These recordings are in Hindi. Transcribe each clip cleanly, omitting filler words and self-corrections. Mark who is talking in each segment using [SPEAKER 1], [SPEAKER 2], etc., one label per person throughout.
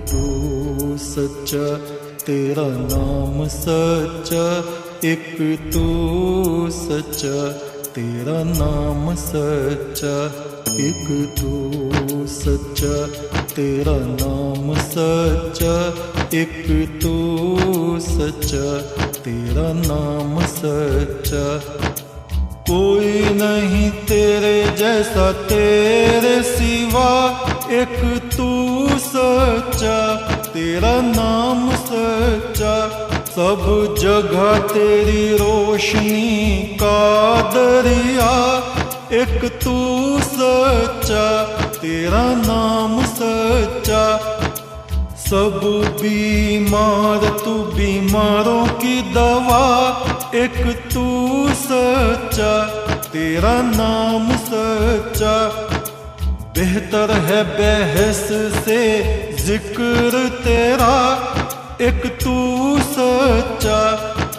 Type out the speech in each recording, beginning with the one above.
[SPEAKER 1] तू सच्चा, तेरा नाम सच्चा, एक तू सच्चा, तेरा नाम सच्चा, एक तू सच्चा, तेरा नाम सच्चा, एक तू सच्चा, तेरा नाम सच्चा। कोई नहीं तेरे जैसा तेरे सिवा, एक तू सच्चा, तेरा नाम सच्चा। सब जगह तेरी रोशनी का दरिया, एक तू सच्चा, तेरा नाम सच्चा। सब बीमार तू बीमारों की दवा, एक तू सच्चा, तेरा नाम सच्चा। बेहतर है बहस से जिक्र तेरा, एक तू सच्चा,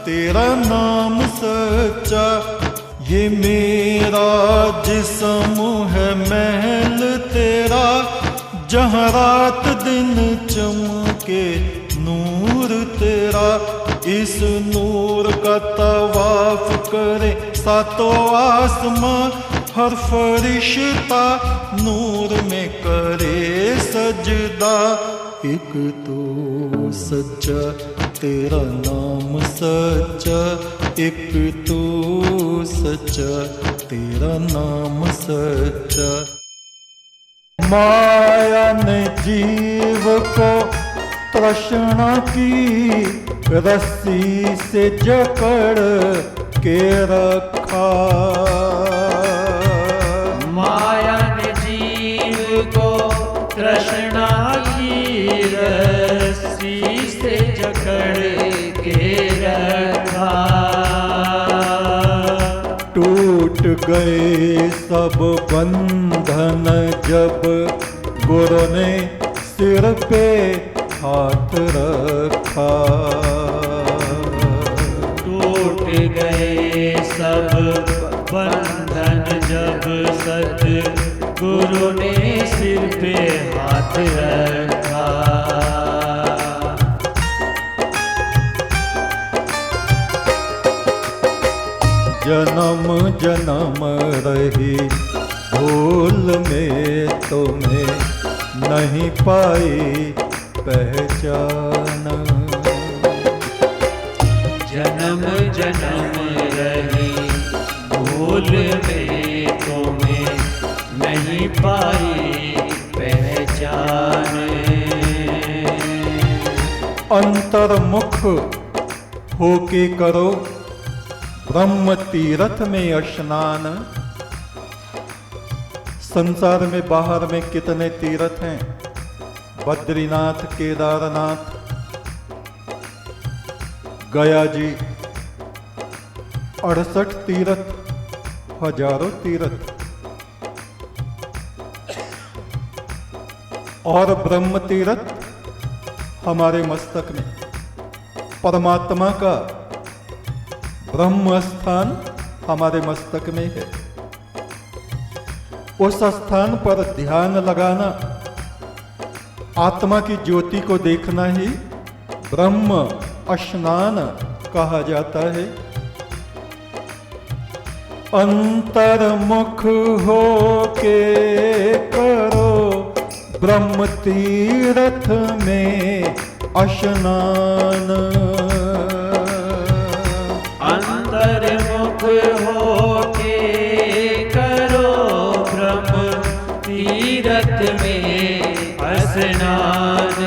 [SPEAKER 1] तेरा नाम सच्चा। ये मेरा जिस्म है महल तेरा, जहाँ रात दिन चमके नूर तेरा। इस नूर का तवाफ करे सातों आसमां, हर फरिश्ता नूर में करे सजदा। एक तू सच्चा, तेरा नाम सच्चा, एक तू सच्चा, तेरा नाम सच्चा। माया ने जीव को तृष्णा की रस्सी से जकड़ के रखा।
[SPEAKER 2] माया ने जीव को तृष्णा की रस्सी से जकड़ के रखा।
[SPEAKER 1] टूट गए सब बंधन जब गुरु ने सिर पे हाथ रखा।
[SPEAKER 2] टूट गए सब बंधन जब सद्गुरु ने सिर पे हाथ रखा।
[SPEAKER 1] जन्म जन्म रही भूल में तुम्हें नहीं पाई पहचान।
[SPEAKER 2] जन्म जन्म रही भूल में तुम्हें नहीं पाई पहचान।
[SPEAKER 1] अंतर्मुख होके करो ब्रह्म तीर्थ में स्नान। संसार में बाहर में कितने तीर्थ हैं, बद्रीनाथ, केदारनाथ, गया जी, 68 तीर्थ, हजारों तीर्थ। और ब्रह्म तीर्थ हमारे मस्तक में, परमात्मा का ब्रह्म स्थान हमारे मस्तक में है। उस स्थान पर ध्यान लगाना, आत्मा की ज्योति को देखना ही ब्रह्म स्नान कहा जाता है। अंतर्मुख हो के करो ब्रह्म तीर्थ में स्नान।
[SPEAKER 2] अंतर्मुख होके करो ब्रह्म तीर्थ में स्नान।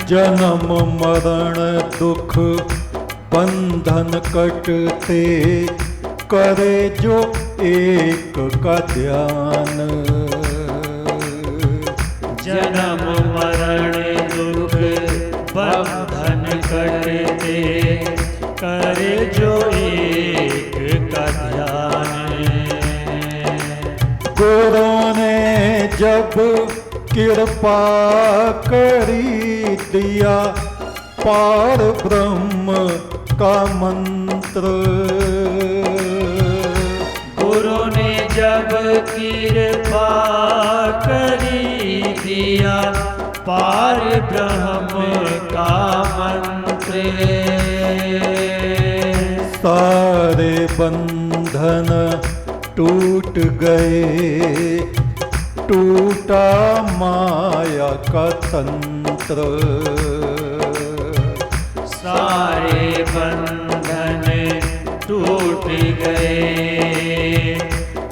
[SPEAKER 1] जन्म मरण दुख बंधन कटते, करे जो एक का ध्यान।
[SPEAKER 2] जन्म मरण दुख बंधन कटते, करे जो एक का ध्यान।
[SPEAKER 1] गुरु ने जब कृपा करी दिया पार ब्रह्म का मंत्र।
[SPEAKER 2] गुरु ने जब कृपा करी दिया पार ब्रह्म का मंत्र।
[SPEAKER 1] सारे बंधन टूट गए, टूटा माया का तंत्र।
[SPEAKER 2] सारे बंधन टूट गए,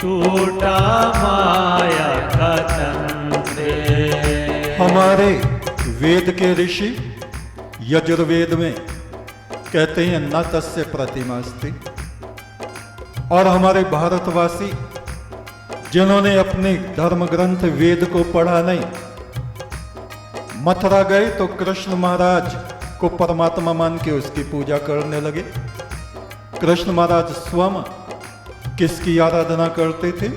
[SPEAKER 2] टूटा माया का तंत्र।
[SPEAKER 1] हमारे वेद के ऋषि यजुर्वेद में कहते हैं न तस्य प्रतिमास्ति, और हमारे भारतवासी जिन्होंने अपने धर्म ग्रंथ वेद को पढ़ा नहीं, मथुरा गए तो कृष्ण महाराज को परमात्मा मान के उसकी पूजा करने लगे। कृष्ण महाराज स्वयं किसकी आराधना करते थे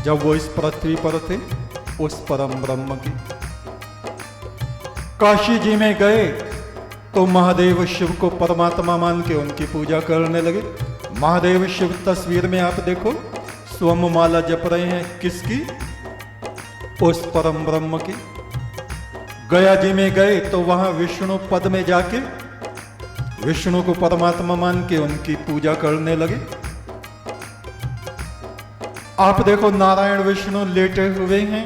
[SPEAKER 1] जब वो इस पृथ्वी पर थे? उस परम ब्रह्म की। काशी जी में गए तो महादेव शिव को परमात्मा मान के उनकी पूजा करने लगे। महादेव शिव तस्वीर में आप देखो स्वयं माला जप रहे हैं, किसकी? उस परम ब्रह्म की। गया जी में गए तो वहां विष्णु पद में जाके विष्णु को परमात्मा मान के उनकी पूजा करने लगे। आप देखो नारायण विष्णु लेटे हुए हैं,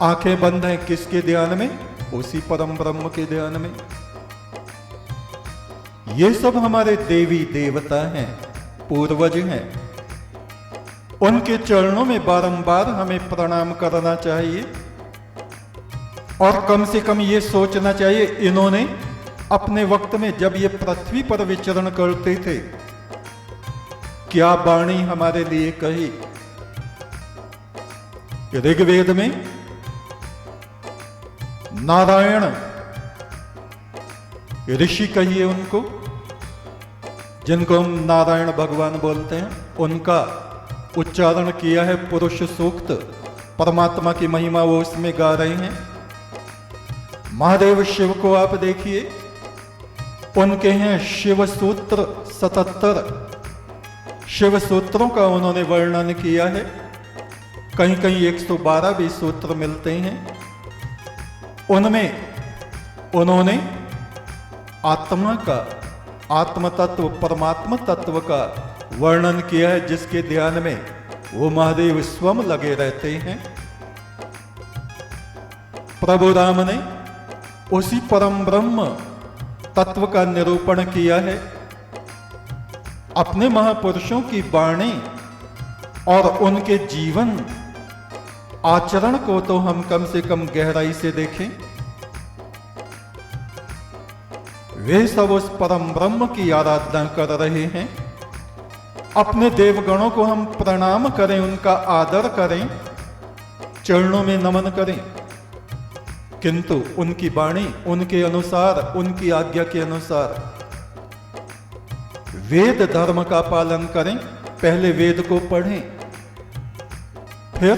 [SPEAKER 1] आंखें बंद हैं, किसके ध्यान में? उसी परम ब्रह्म के ध्यान में। ये सब हमारे देवी देवता हैं, पूर्वज हैं। उनके चरणों में बारंबार हमें प्रणाम करना चाहिए, और कम से कम ये सोचना चाहिए इन्होंने अपने वक्त में जब ये पृथ्वी पर विचरण करते थे क्या वाणी हमारे लिए कही। ऋग्वेद में नारायण ऋषि कहिए उनको, जिनको हम नारायण भगवान बोलते हैं, उनका उच्चारण किया है पुरुष सूक्त। परमात्मा की महिमा वो उसमें गा रहे हैं। महादेव शिव को आप देखिए, उनके हैं शिव सूत्र 77। शिव सूत्रों का उन्होंने वर्णन किया है। कहीं कहीं 112 भी सूत्र मिलते हैं। उनमें उन्होंने आत्मा का, आत्म तत्व, परमात्मा तत्व का वर्णन किया है, जिसके ध्यान में वो महादेव स्वयं लगे रहते हैं। प्रभु राम ने उसी परम ब्रह्म तत्व का निरूपण किया है। अपने महापुरुषों की वाणी और उनके जीवन आचरण को तो हम कम से कम गहराई से देखें। वे सब उस परम ब्रह्म की आराधना कर रहे हैं। अपने देवगणों को हम प्रणाम करें, उनका आदर करें, चरणों में नमन करें, किंतु उनकी वाणी उनके अनुसार, उनकी आज्ञा के अनुसार वेद धर्म का पालन करें। पहले वेद को पढ़ें, फिर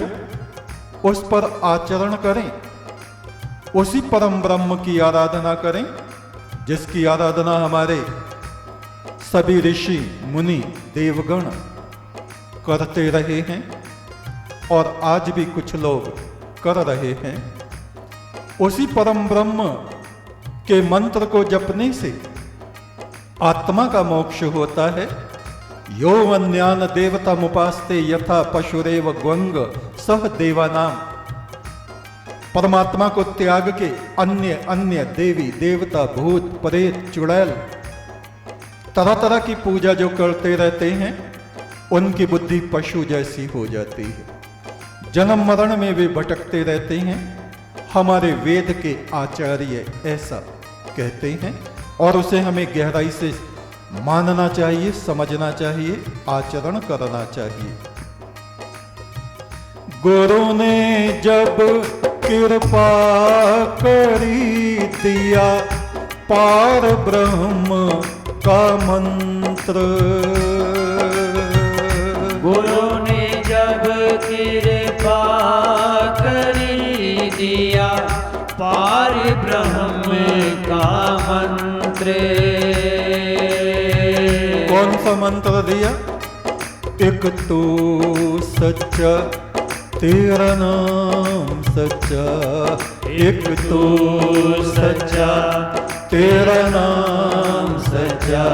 [SPEAKER 1] उस पर आचरण करें, उसी परम ब्रह्म की आराधना करें जिसकी आराधना हमारे सभी ऋषि मुनि देवगण करते रहे हैं और आज भी कुछ लोग कर रहे हैं। उसी परम ब्रह्म के मंत्र को जपने से आत्मा का मोक्ष होता है। यो वन्यान देवता मुपास्ते यथा पशुरेव ग्वंग सह देवानाम। परमात्मा को त्याग के अन्य अन्य देवी देवता भूत प्रेत चुड़ैल तरह तरह की पूजा जो करते रहते हैं, उनकी बुद्धि पशु जैसी हो जाती है। जन्म मरण में वे भटकते रहते हैं। हमारे वेद के आचार्य ऐसा कहते हैं और उसे हमें गहराई से मानना चाहिए, समझना चाहिए, आचरण करना चाहिए। गुरु ने जब कृपा करी दिया पार ब्रह्म का मंत्र।
[SPEAKER 2] गुरु ने जब कृपा करी दिया पार ब्रह्म का मंत्र।
[SPEAKER 1] कौन सा मंत्र दिया? एक तू सच्चा तेरा नाम सच्चा, एक तो सच्चा तेरा नाम सच्चा।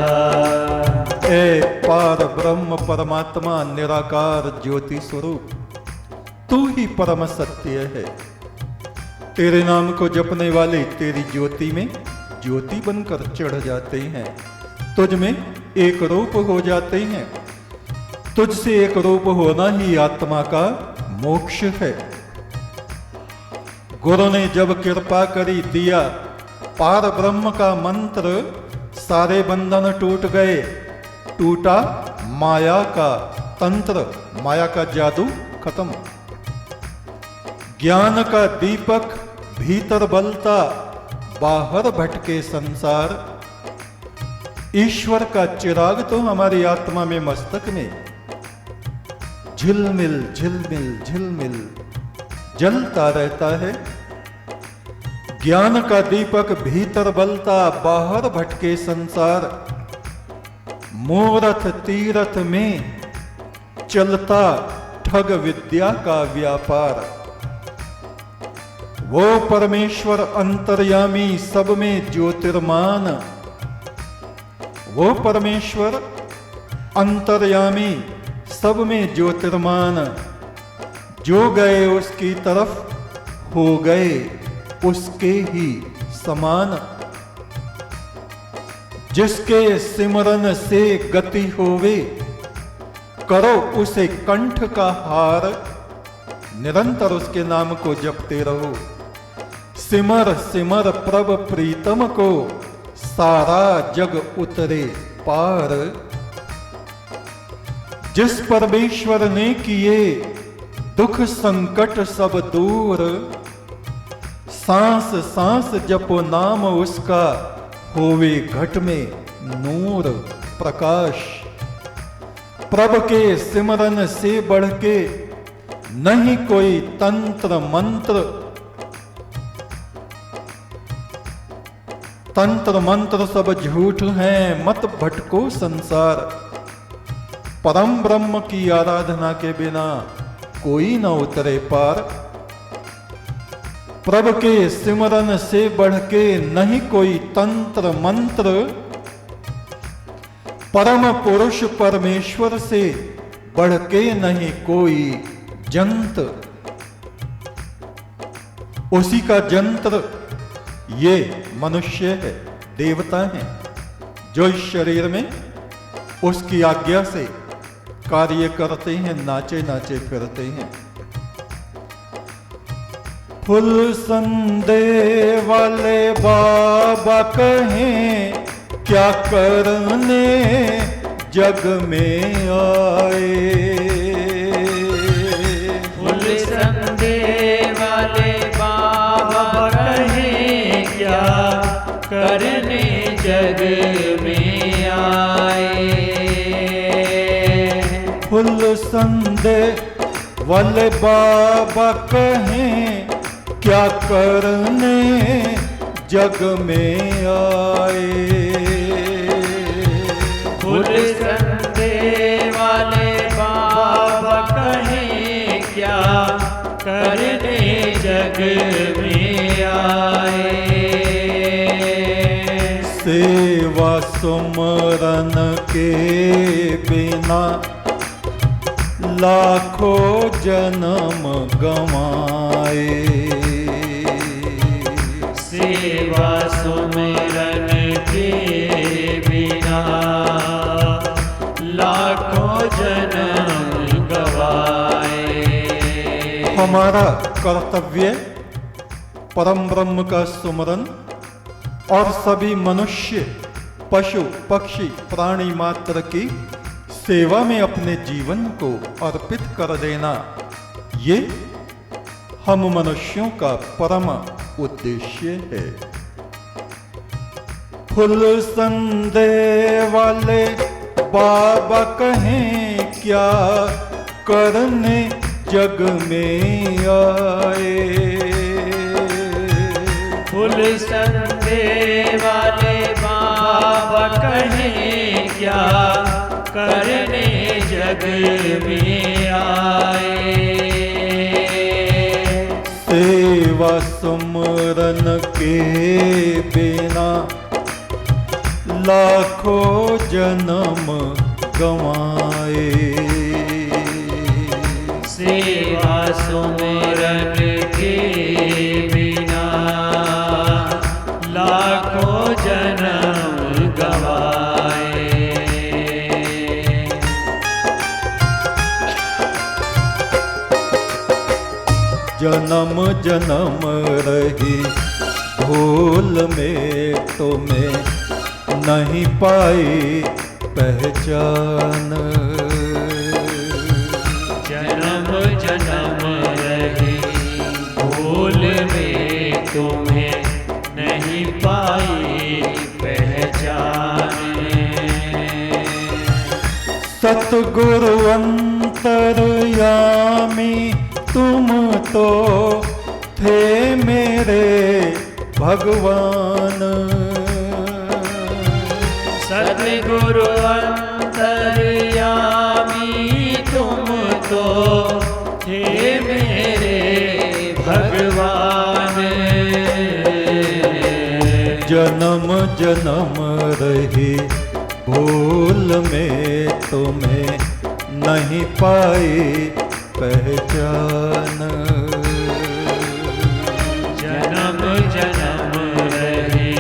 [SPEAKER 1] ए पार ब्रह्म परमात्मा निराकार ज्योति स्वरूप, तू ही परम सत्य है। तेरे नाम को जपने वाले तेरी ज्योति में ज्योति बनकर चढ़ जाते हैं, तुझ में एक रूप हो जाते हैं। तुझसे एक रूप होना ही आत्मा का मोक्ष है। गुरु ने जब कृपा करी दिया पार ब्रह्म का मंत्र, सारे बंधन टूट गए। टूटा माया का तंत्र, माया का जादू खत्म। ज्ञान का दीपक भीतर बलता, बाहर भटके संसार। ईश्वर का चिराग तो हमारी आत्मा में, मस्तक में झिलमिल झिलमिल झिलमिल जलता रहता है। ज्ञान का दीपक भीतर बलता, बाहर भटके संसार। मूरत तीरथ में चलता ठग विद्या का व्यापार। वो परमेश्वर अंतर्यामी सब में ज्योतिर्मान। वो परमेश्वर अंतर्यामी सब में ज्योतिर्मान। जो गए उसकी तरफ हो गए उसके ही समान। जिसके सिमरन से गति होवे, करो उसे कंठ का हार। निरंतर उसके नाम को जपते रहो। सिमर सिमर प्रभ प्रीतम को, सारा जग उतरे पार। जिस परमेश्वर ने किए दुख संकट सब दूर, सांस सांस जपो नाम उसका, होवे घट में नूर प्रकाश। प्रभ के सिमरन से बढ़ के नहीं कोई तंत्र मंत्र। तंत्र मंत्र सब झूठ हैं, मत भटको संसार। परम ब्रह्म की आराधना के बिना कोई न उतरे पार। प्रभु के सिमरन से बढ़ के नहीं कोई तंत्र मंत्र। परम पुरुष परमेश्वर से बढ़ के नहीं कोई जंत्र। उसी का जंत्र ये मनुष्य है, देवता है, जो इस शरीर में उसकी आज्ञा से कार्य करते हैं, नाचे नाचे फिरते हैं। फुल संदे वाले बाबा कहें, क्या करने जग में आए।
[SPEAKER 2] फुल संदे वाले बाबा कहें, क्या करने जग में आए।
[SPEAKER 1] फुल संदे वाले बाबा कहें, क्या करने जग में आए।
[SPEAKER 2] फुल संदे वाले बाबा कहें, क्या करने जग में आए।
[SPEAKER 1] सेवा सुमरन के बिना लाखों जन्म गवाए।
[SPEAKER 2] सेवा सुमिरन के बिना लाखों जन्म गवाए।
[SPEAKER 1] हमारा कर्तव्य परम ब्रह्म का सुमरन और सभी मनुष्य पशु पक्षी प्राणी मात्र की सेवा में अपने जीवन को अर्पित कर देना, ये हम मनुष्यों का परम उद्देश्य है। फुल संदे वाले बाबा कहें, क्या करने जग में आए।
[SPEAKER 2] फुल संदे वाले बाबा कहें, क्या करने जग में आए।
[SPEAKER 1] सेवा सुमरन के बिना लाखों जन्म गंवाए।
[SPEAKER 2] सेवा सुमिरन के बिना लाखों जन्म गवाए।
[SPEAKER 1] जन्म जन्म रही भूल में तुम्हें नहीं पाई पहचान।
[SPEAKER 2] जन्म जन्म रही भूल में तुम्हें नहीं पाई पहचान।
[SPEAKER 1] सतगुरु अंतर्यामी तुम तो थे मेरे भगवान।
[SPEAKER 2] सतगुरु अंतर्यामी तुम तो थे मेरे भगवान।
[SPEAKER 1] जन्म जन्म रही भूल में तुम्हें नहीं पाई पहचान।
[SPEAKER 2] जन्म जन्म रही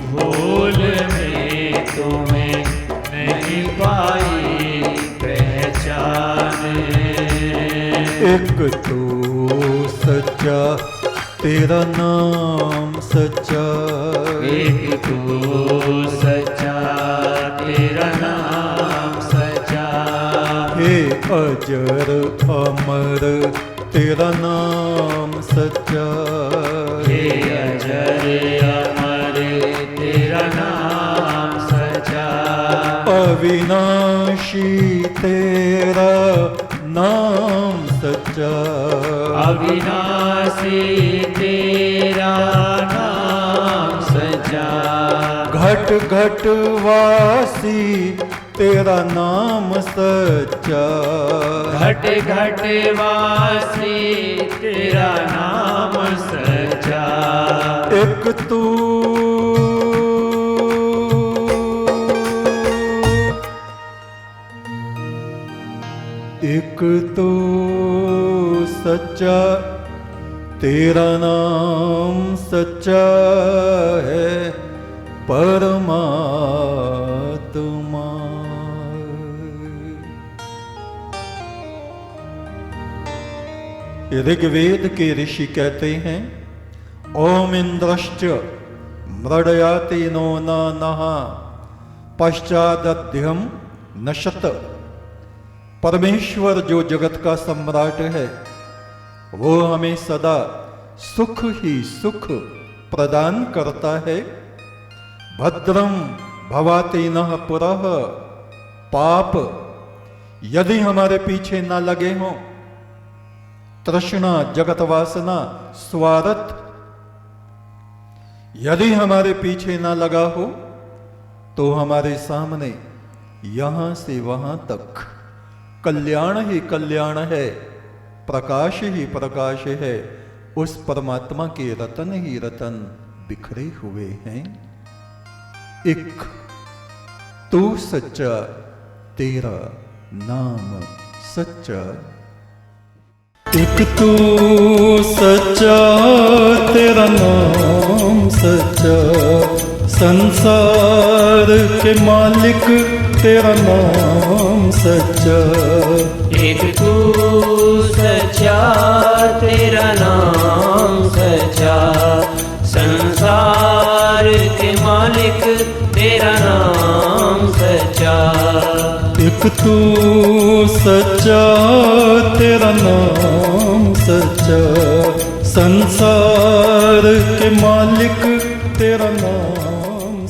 [SPEAKER 2] भूल में तुम्हें नहीं पाई पहचान।
[SPEAKER 1] एक तू सच्चा तेरा नाम सच्चा।
[SPEAKER 2] एक तू सच्चा तेरा नाम सच्चा।
[SPEAKER 1] हे अजर अमर तेरा नाम सच्चा।
[SPEAKER 2] हे अजर अमर तेरा नाम सच्चा।
[SPEAKER 1] अविनाशी तेरा नाम सच्चा।
[SPEAKER 2] अविनाशी तेरा नाम सच्चा।
[SPEAKER 1] घट घट वासी तेरा नाम सच्चा।
[SPEAKER 2] घट घट वासी तेरा नाम सच्चा।
[SPEAKER 1] एक तू एक तो सच्चा तेरा नाम सच्चा है परमात्मा। ऋग्वेद के ऋषि कहते हैं ओम इंद्रश्च मृडयाति नो नः पश्चादध्यम नशत। परमेश्वर जो जगत का सम्राट है वो हमें सदा सुख ही सुख प्रदान करता है। भद्रम भवाति नः पुरः पाप यदि हमारे पीछे ना लगे हों, तृष्णा जगत वासना स्वार्थ यदि हमारे पीछे ना लगा हो तो हमारे सामने यहां से वहां तक कल्याण ही कल्याण है, प्रकाश ही प्रकाश है। उस परमात्मा के रतन ही रतन बिखरे हुए हैं। एक तू सच्चा तेरा नाम सच्चा। एक तू सच्चा तेरा नाम सच्चा। संसार के मालिक तेरा नाम सच्चा।
[SPEAKER 2] एक तू सच्चा तेरा नाम सच्चा। संसार के मालिक तेरा नाम सच्चा।
[SPEAKER 1] एक तू सच्चा तेरा नाम सच्चा। संसार के मालिक तेरा नाम